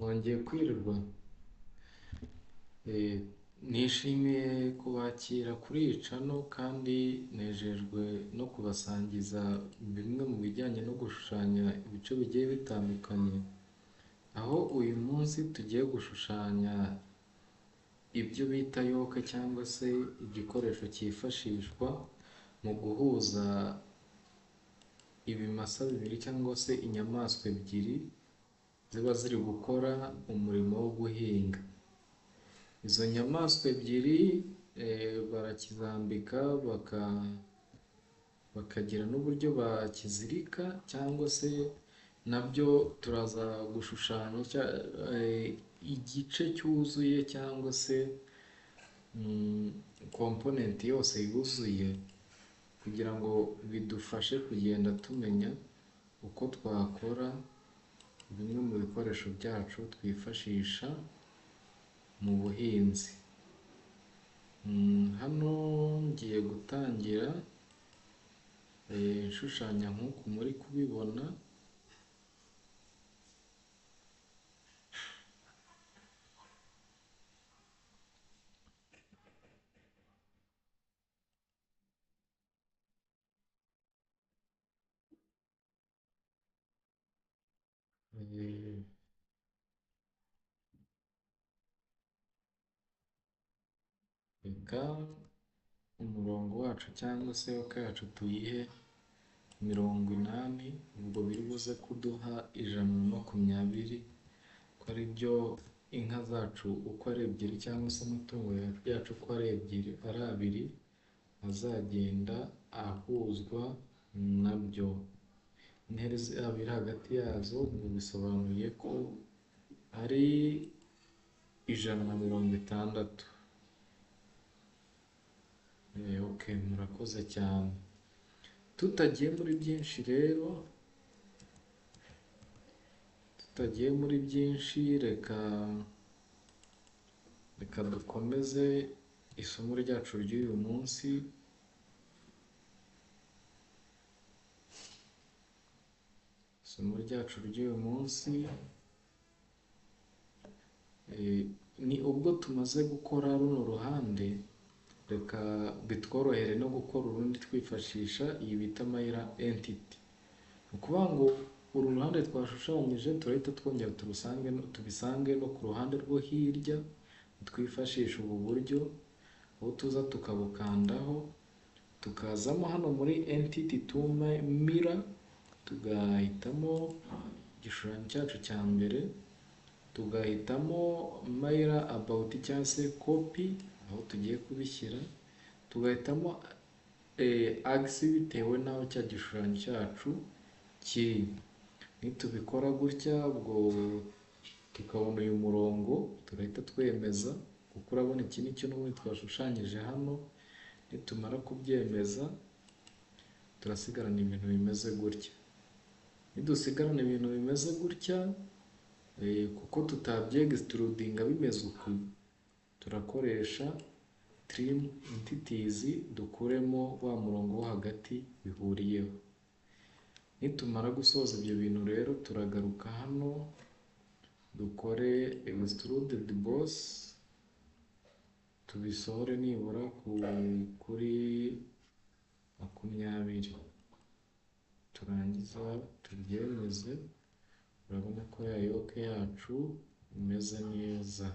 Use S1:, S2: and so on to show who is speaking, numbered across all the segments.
S1: Mwongeye kwirirwa. Eh, Nishimiye kubakira kuri iyi cano kandi nejejwe no kubasangiza bimwe mu bijyanye no gushushanya ibice bigiye bitandukanye, aho uyu munsi tugiye gushushanya ibyo bita yoke cyangwa se igikoresho cyifashishwa mu guhuza ibimasa bibiri cyangwa se inyamaswa ebyiri ziba ziri gukora umurimo wo guhinga. Izo nyamaswa ebyiri barakizambika bakagira n'uburyo bakizirika, cyangwa se nabyo turaza gushushanya igice cyuzuye cyangwa se komponenti yose yuzuye, kugira ngo bidufashe kugenda tumenya uko twakora bimwe mu bikoresho byacu twifashisha mu buhinzi. Hano ngiye gutangira nshushanya nk'uku muri kubibona. Reka umurongo wacu cyangwa se yoke yacu tuyihe 80, ubwo biri buze kuduha 120, ko ari byo inka zacu uko ari ebyiri cyangwa se amatungo yacu uko ari abiri azagenda ahuzwa nabyo. Intera yaba iri hagati yazo bisobanuye ko ari 160. Okay, murakoze cyane. Tutagiye muri byinshi rero, reka dukomeze isomo ryacu ry'uyu munsi. Ni ubwo tumaze gukora runo ruhande, reka bitworohere no gukora urundi twifashisha iyi bita mayira entity. Ni ukuvuga ngo uru ruhande twashushanyije turahita twongera tubisange no ku ruhande rwo hirya, twifashisha ubu buryo, aho tuza tukabukandaho, tukazamo hano muri entity to mirror, tugahitamo igishushanyo cyacu cya mbere, tugahitamo mayira about cyangwa se copy, aho tugiye kubishyira, tugahitamo axis bitewe n'aho cya gishushanyo cyacu kiri. Nitubikora gutya, ubwo tukabona uyu murongo, turahita twemeza, kuko urabona iki ni cyo n'ubundi twashushanyije hano. Nitumara kubyemeza, turasigarana ibintu bimeze gutya. Nidusigarana ibintu bimeze gutya, kuko tutabyegistrudinga bimeze uku, turakoresha trim entities dukuremo wa murongo wo hagati bihuriyeho. Nitumara gusoza ibyo bintu rero, turagaruka hano dukore extruded boss, tubisohore nibura kuri 20, turangiza tubyemeze. Urabona ko ya yoke yacu imeze neza.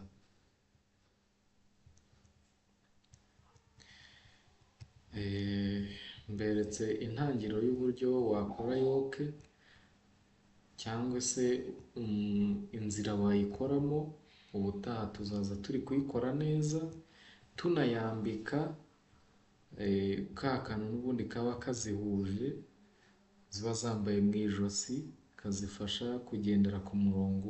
S1: Mberetse intangiriro y'uburyo wakora yoke, cyangwa se inzira wayikoramo. Ubutaha tuzaza turi kuyikora neza, tunayambika ka kantu n'ubundi kaba kazihuje, ziba zambaye mu ijosi, kazifasha kugendera ku murongo